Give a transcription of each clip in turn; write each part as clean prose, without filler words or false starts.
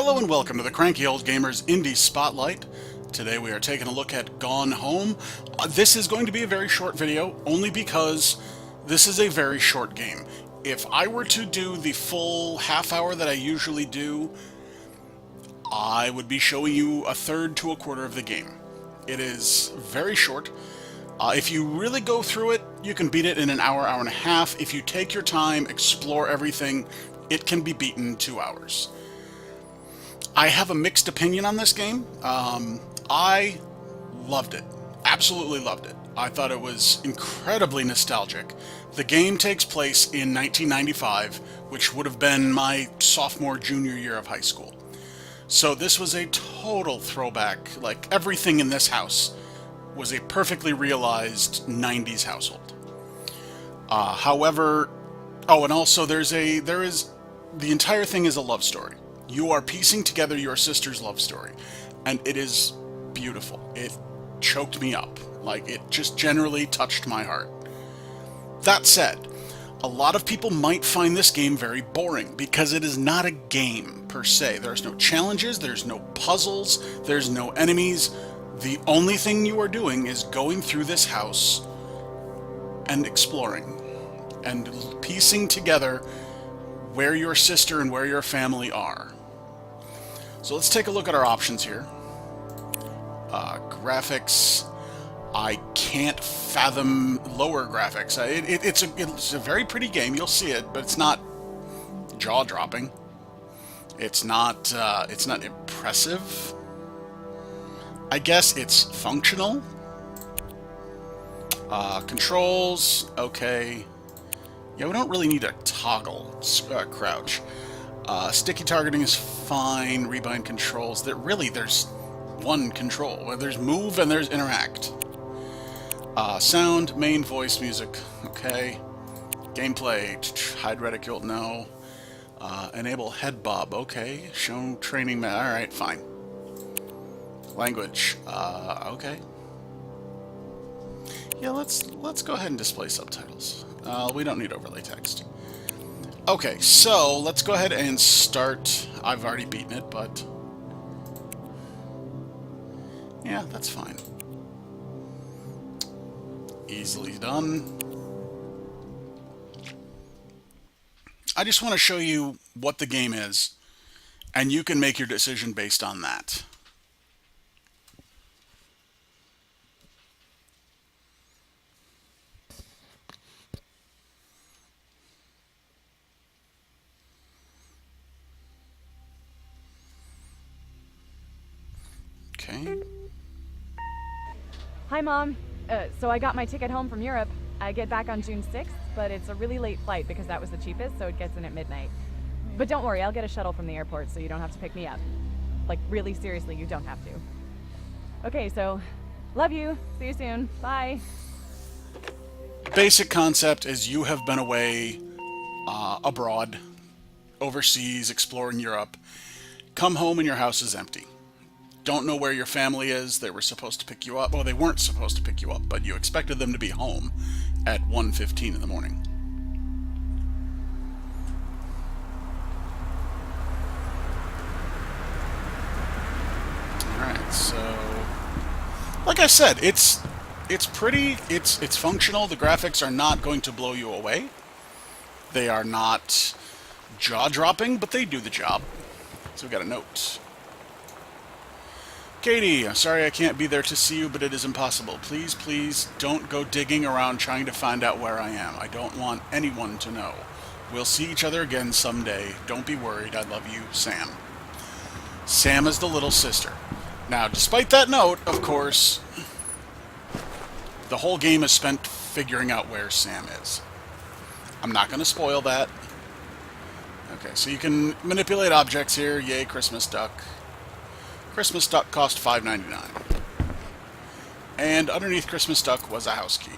Hello and welcome to the Cranky Old Gamers Indie Spotlight. Today we are taking a look at Gone Home. This is going to be a very short video, only because this is a very short game. If I were to do the full half hour that I usually do, I would be showing you a third to a quarter of the game. It is very short. If you really go through it, you can beat it in an hour, hour and a half. If you take your time, explore everything, it can be beaten in 2 hours. I have a mixed opinion on this game. I loved it. Absolutely loved it. I thought it was incredibly nostalgic. The game takes place in 1995, which would have been my sophomore, junior year of high school. So this was a total throwback. Like, everything in this house was a perfectly realized 90s household. However, and also the entire thing is a love story. You are piecing together your sister's love story, and it is beautiful. It choked me up. Like, it just generally touched my heart. That said, a lot of people might find this game very boring, because it is not a game, per se. There's no challenges, there's no puzzles, there's no enemies. The only thing you are doing is going through this house and exploring, and piecing together where your sister and where your family are. So let's take a look at our options here. Graphics. I can't fathom lower graphics. It's a very pretty game. You'll see it, but it's not jaw-dropping. It's not impressive. I guess it's functional. Controls. Okay. Yeah, we don't really need a toggle crouch. Sticky targeting is fine. Rebind controls. There's one control. There's move and there's interact. Sound, main voice music. Okay. Gameplay. Hide reticule. No. Enable head bob. Okay. Show training. Alright, fine. Language. Okay. Yeah, let's go ahead and display subtitles. We don't need overlay text. Okay, so let's go ahead and start. I've already beaten it, but yeah, that's fine. Easily done. I just want to show you what the game is, and you can make your decision based on that. Okay. Hi, Mom. So I got my ticket home from Europe. I get back on June 6th, but it's a really late flight because that was the cheapest, so it gets in at midnight. But don't worry, I'll get a shuttle from the airport so you don't have to pick me up. Like, really seriously, you don't have to. Okay, so love you. See you soon. Bye. Basic concept is you have been away abroad, overseas, exploring Europe. Come home and your house is empty. Don't know where your family is. They were supposed to pick you up. Well, they weren't supposed to pick you up, but you expected them to be home at 1:15 in the morning. Alright, so like I said, it's pretty, it's functional. The graphics are not going to blow you away. They are not jaw-dropping, but they do the job. So we got a note. Katie, I'm sorry I can't be there to see you, but it is impossible. Please, please don't go digging around trying to find out where I am. I don't want anyone to know. We'll see each other again someday. Don't be worried. I love you, Sam. Sam is the little sister. Now, despite that note, of course, the whole game is spent figuring out where Sam is. I'm not going to spoil that. Okay, so you can manipulate objects here. Yay, Christmas duck. Christmas duck cost $5.99. And underneath Christmas duck was a house key.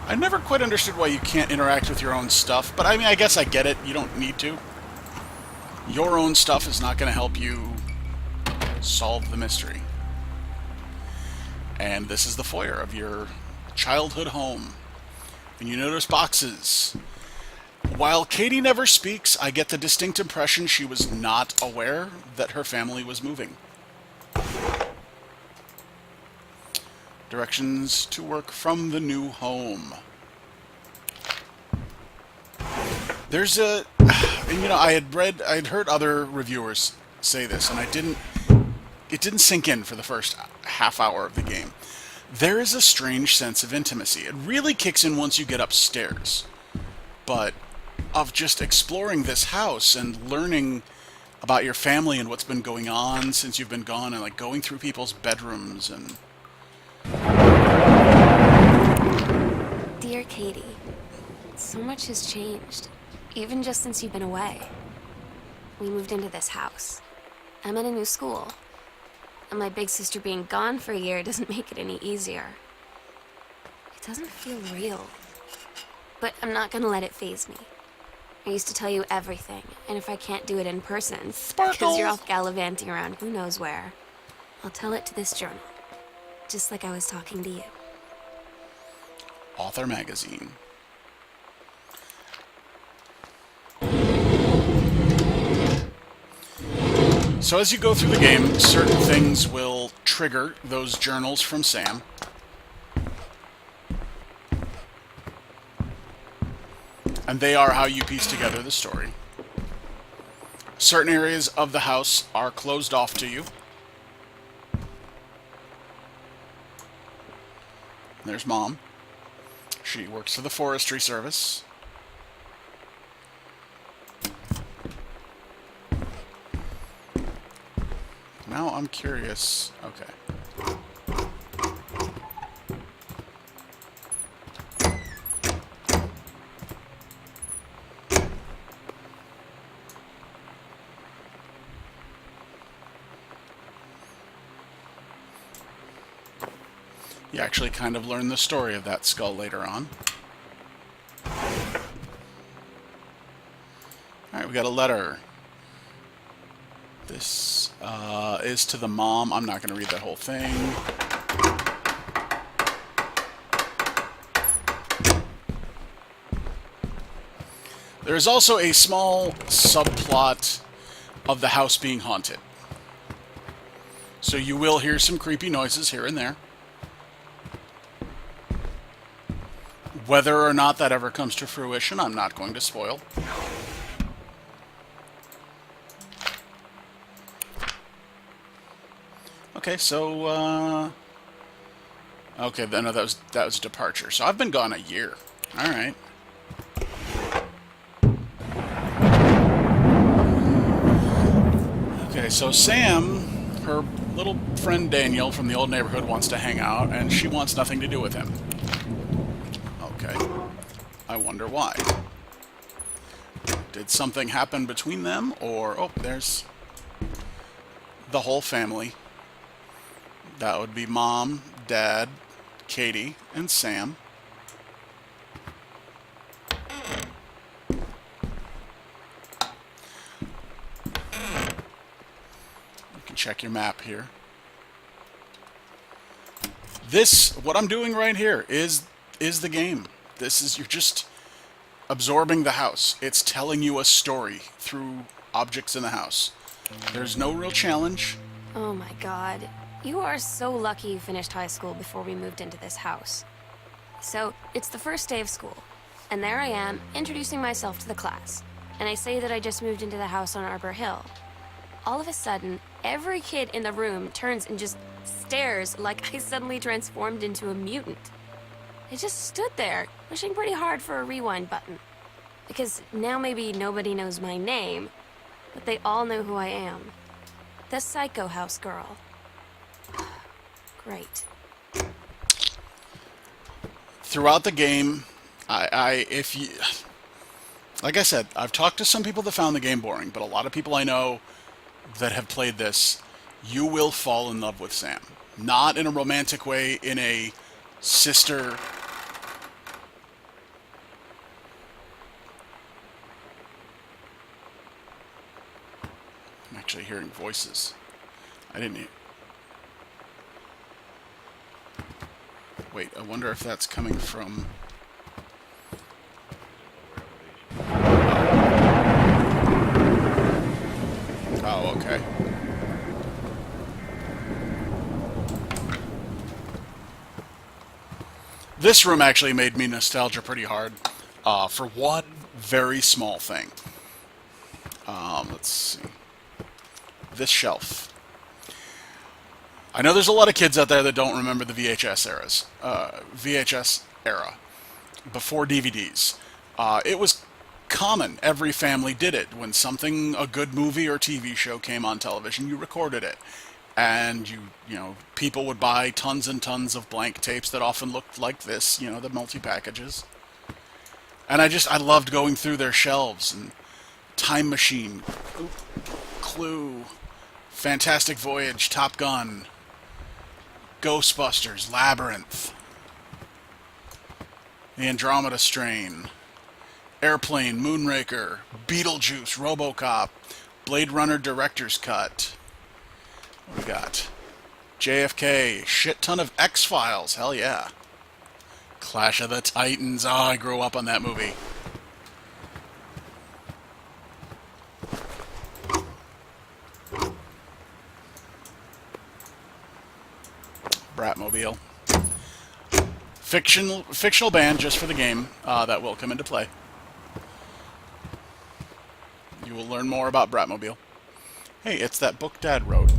I never quite understood why you can't interact with your own stuff, but I mean, I guess I get it. You don't need to. Your own stuff is not going to help you solve the mystery. And this is the foyer of your childhood home. And you notice boxes. While Katie never speaks, I get the distinct impression she was not aware that her family was moving. Directions to work from the new home. There's a... And, you know, I'd heard other reviewers say this, and it didn't sink in for the first half hour of the game. There is a strange sense of intimacy. It really kicks in once you get upstairs. But of just exploring this house and learning about your family and what's been going on since you've been gone, and like going through people's bedrooms and... Dear Katie, so much has changed, even just since you've been away. We moved into this house. I'm in a new school. And my big sister being gone for a year doesn't make it any easier. It doesn't feel real. But I'm not gonna let it faze me. I used to tell you everything, and if I can't do it in person, because you're off gallivanting around who knows where, I'll tell it to this journal. Just like I was talking to you. Author Magazine. So as you go through the game, certain things will trigger those journals from Sam. And they are how you piece together the story. Certain areas of the house are closed off to you. There's Mom. She works for the Forestry Service. Now I'm curious. Okay. You actually kind of learn the story of that skull later on. Alright, we got a letter. This is to the mom. I'm not going to read that whole thing. There is also a small subplot of the house being haunted. So you will hear some creepy noises here and there. Whether or not that ever comes to fruition, I'm not going to spoil. Okay, so, okay, no, that was departure. So I've been gone a year. Alright. Okay, so Sam, her little friend Daniel from the old neighborhood wants to hang out, and she wants nothing to do with him. Okay. I wonder why. Did something happen between them, or... Oh, there's the whole family. That would be Mom, Dad, Katie, and Sam. You can check your map here. This, what I'm doing right here, is the game. This is, you're just absorbing the house. It's telling you a story through objects in the house. There's no real challenge. Oh my god. You are so lucky you finished high school before we moved into this house. So, it's the first day of school, and there I am, introducing myself to the class. And I say that I just moved into the house on Arbor Hill. All of a sudden, every kid in the room turns and just stares like I suddenly transformed into a mutant. I just stood there, wishing pretty hard for a rewind button. Because now maybe nobody knows my name, but they all know who I am. The Psycho House Girl. Great. Throughout the game, if you... Like I said, I've talked to some people that found the game boring, but a lot of people I know that have played this, you will fall in love with Sam. Not in a romantic way, in a sister... I'm actually hearing voices. I didn't hear... Wait, I wonder if that's coming from... This room actually made me nostalgia pretty hard for one very small thing. Let's see. This shelf. I know there's a lot of kids out there that don't remember the VHS era, before DVDs. It was common. Every family did it. When a good movie or TV show came on television, you recorded it. And you know, people would buy tons and tons of blank tapes that often looked like this, the multi-packages. And I loved going through their shelves. And Time Machine, Clue, Fantastic Voyage, Top Gun, Ghostbusters, Labyrinth, The Andromeda Strain, Airplane, Moonraker, Beetlejuice, RoboCop, Blade Runner Director's Cut. What do we got? JFK, shit ton of X-Files, hell yeah. Clash of the Titans, I grew up on that movie. Bratmobile. Fictional band just for the game that will come into play. You will learn more about Bratmobile. Hey, it's that book Dad wrote.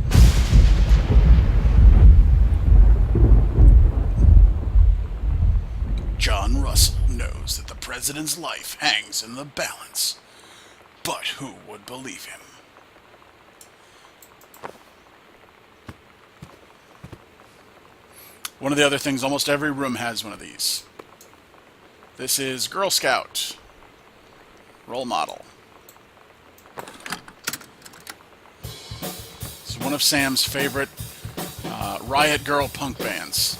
John Russell knows that the president's life hangs in the balance. But who would believe him? One of the other things, almost every room has one of these. This is Girl Scout. Role model. This is one of Sam's favorite Riot Girl punk bands.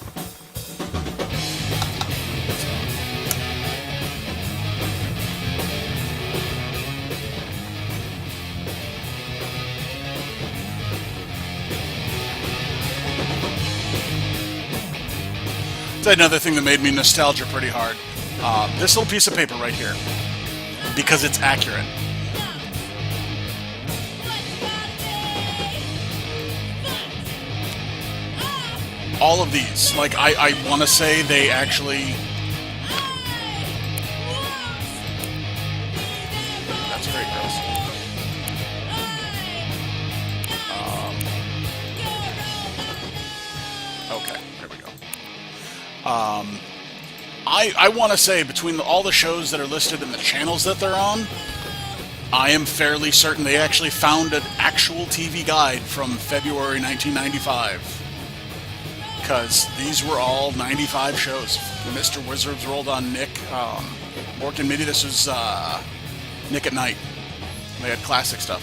That's another thing that made me nostalgia pretty hard. This little piece of paper right here. Because it's accurate. All of these, like, I want to say they actually... That's great, girls. Okay, there we go. I want to say, between all the shows that are listed and the channels that they're on, I am fairly certain they actually found an actual TV guide from February 1995. Because these were all 95 shows. Mr. Wizards rolled on Nick. Mork and Mitty, this was Nick at Night. They had classic stuff.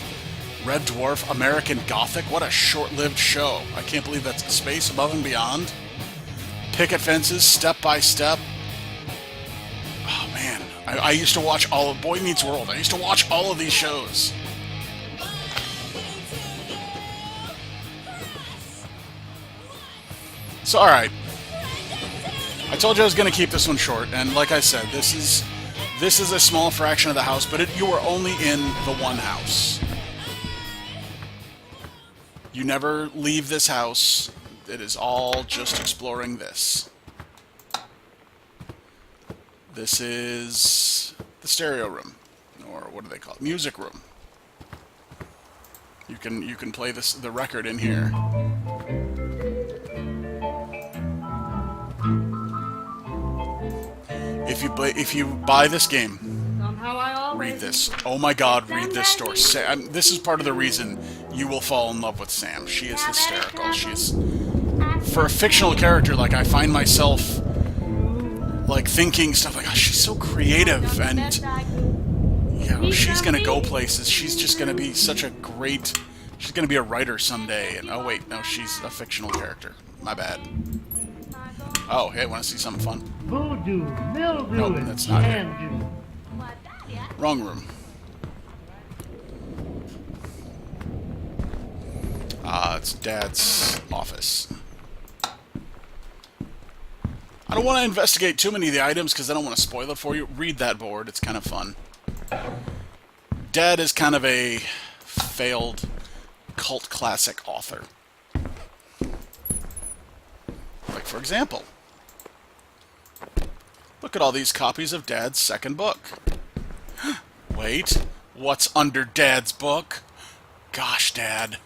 Red Dwarf, American Gothic, what a short-lived show. I can't believe that's Space Above and Beyond. Picket Fences, Step by Step. Oh man, I used to watch all of Boy Meets World. I used to watch all of these shows. So, alright. I told you I was going to keep this one short, and like I said, this is a small fraction of the house, but you are only in the one house. You never leave this house. It is all just exploring this. This is the stereo room, or what do they call it? Music room. You can play the record in here. If you buy this game, read this. Oh my God, read this story. This is part of the reason you will fall in love with Sam. She is hysterical. She's, for a fictional character, like, I find myself like thinking stuff like, oh, she's so creative, and she's gonna go places. She's just gonna be such a great. She's gonna be a writer someday. And oh wait, no, she's a fictional character. My bad. Oh, hey, want to see something fun? Voodoo, mildew, nope, that's not it. Andrew. Wrong room. It's Dad's office. I don't want to investigate too many of the items because I don't want to spoil it for you. Read that board. It's kind of fun. Dad is kind of a failed cult classic author. Like, for example, Look at all these copies of Dad's second book. Wait, what's under Dad's book? Gosh, Dad.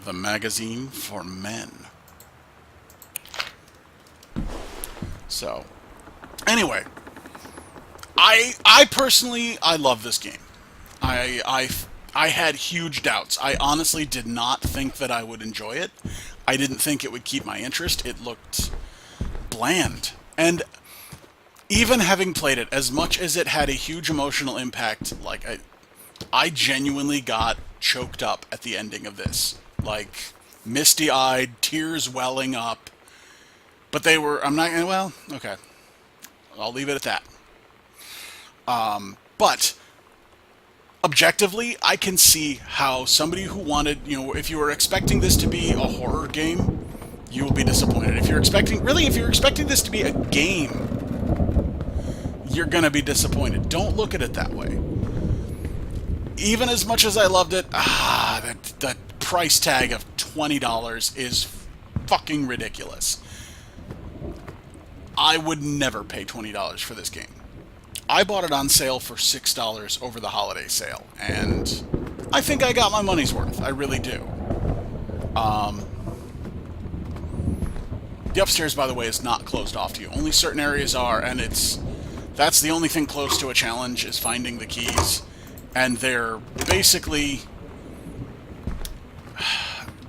The magazine for men. So, anyway, I personally, I love this game. I had huge doubts. I honestly did not think that I would enjoy it. I didn't think it would keep my interest. It looked bland. And even having played it, as much as it had a huge emotional impact, like, I genuinely got choked up at the ending of this. Like, misty-eyed, tears welling up. But they were, I'm not, well, okay. I'll leave it at that. But objectively, I can see how somebody who wanted, you know, if you were expecting this to be a horror game, you will be disappointed. If you're expecting, really, if you're expecting this to be a game, you're going to be disappointed. Don't look at it that way. Even as much as I loved it, that price tag of $20 is fucking ridiculous. I would never pay $20 for this game. I bought it on sale for $6 over the holiday sale, and I think I got my money's worth. I really do. The upstairs, by the way, is not closed off to you. Only certain areas are, and that's the only thing close to a challenge, is finding the keys. And they're basically,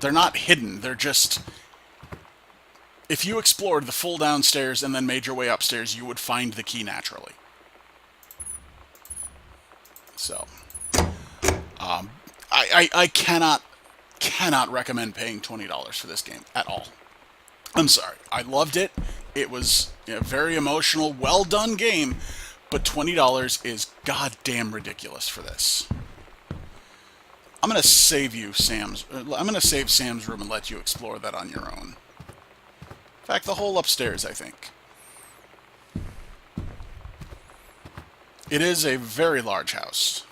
they're not hidden. They're just, if you explored the full downstairs and then made your way upstairs, you would find the key naturally. So, I cannot recommend paying $20 for this game at all. I'm sorry. I loved it. It was a very emotional, well done game, but $20 is goddamn ridiculous for this. I'm gonna save you Sam's. I'm gonna save Sam's room and let you explore that on your own. In fact, the whole upstairs, I think. It is a very large house.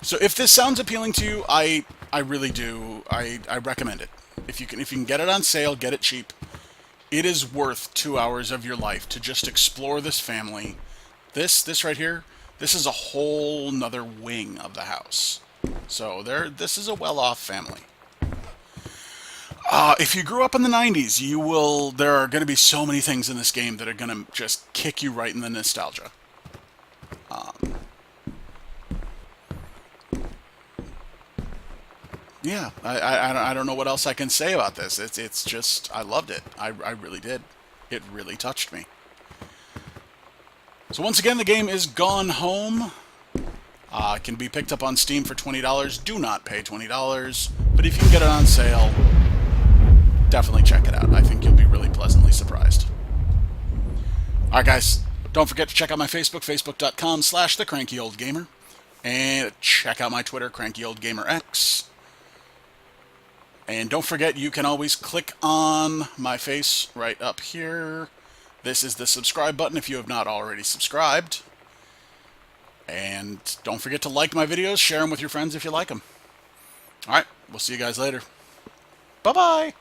So if this sounds appealing to you, I really do. I recommend it. If you can get it on sale, get it cheap. It is worth 2 hours of your life to just explore this family. This right here, this is a whole nother wing of the house. So this is a well-off family. If you grew up in the 90s, there are going to be so many things in this game that are going to just kick you right in the nostalgia. Yeah, I don't know what else I can say about this. It's just, I loved it. I really did. It really touched me. So once again, the game is Gone Home. It can be picked up on Steam for $20. Do not pay $20. But if you can get it on sale, definitely check it out. I think you'll be really pleasantly surprised. Alright guys, don't forget to check out my Facebook, facebook.com/thecrankyoldgamer. And check out my Twitter, crankyoldgamerx. And don't forget, you can always click on my face right up here. This is the subscribe button if you have not already subscribed. And don't forget to like my videos, share them with your friends if you like them. Alright, we'll see you guys later. Bye-bye!